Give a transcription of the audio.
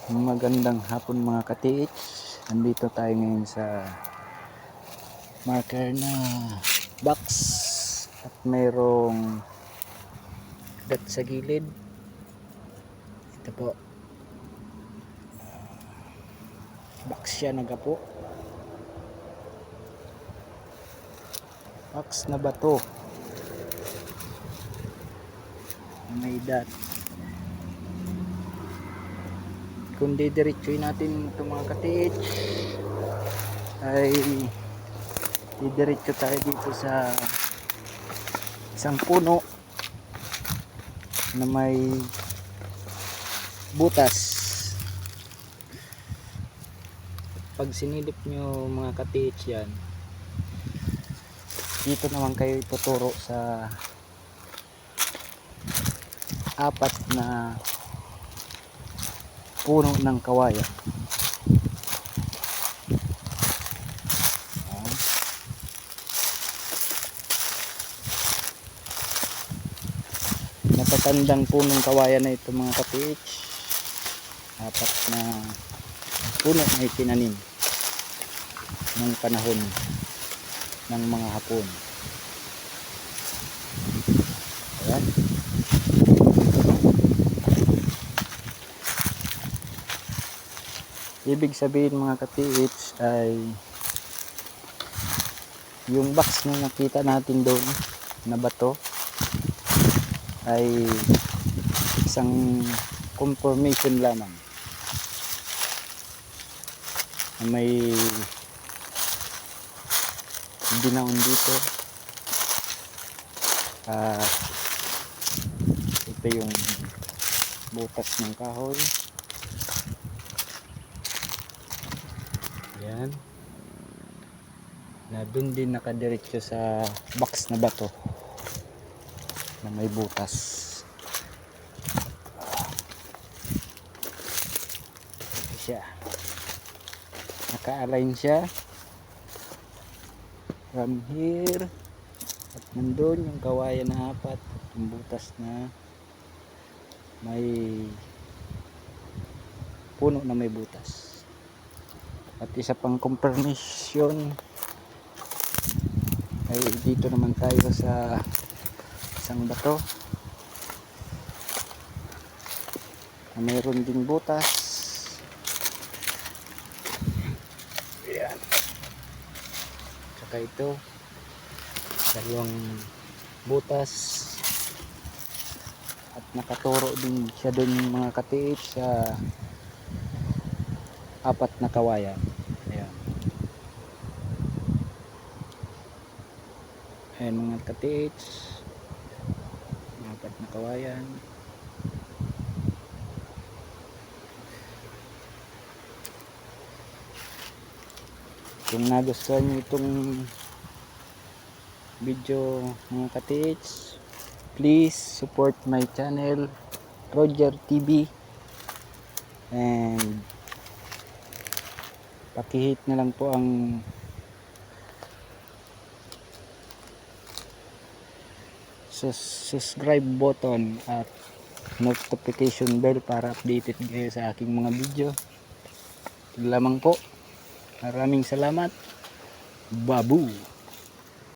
Magandang hapon mga ka-TH. Andito tayo ngayon sa marker na box at mayroong dot sa gilid. Ito po, box siya nagapo. Box na bato. May dot. Kung didiretsuin natin ito mga ka-TH ay didiretso tayo dito sa isang puno na may butas. Pag sinilip nyo mga ka-TH yan, dito naman kayo ituturo sa apat na puno ng kawayan. Natatandang punong kawayan na ito mga ka-TH. Apat na puno na itinanim ng panahon ng mga Hapon. Ayan. Ibig sabihin mga ka-TH ay yung box na nakita natin doon na bato ay isang confirmation lamang na may binaon dito. Ito yung butas ng kahoy. Ayan, na dun din nakadiretso sa box na bato na may butas. Ito siya, naka-align siya from here at nandun yung kawayan na apat, yung butas na may puno na may butas. At isa pang confirmation ay dito naman tayo sa isang bato na mayroon ding butas. Ayan. Tsaka ito, dalawang butas at nakaturo din siya dun mga ka-TH sa apat na kawayan. Ayan. Ayan mga ka-TH, apat na kawayan. Kung nagustuhan nyo itong video mga ka-TH, please support my channel Roger TV and pakihit na lang po ang subscribe button at notification bell para updated kayo sa aking mga video. Ito lamang po. Maraming salamat. Babu.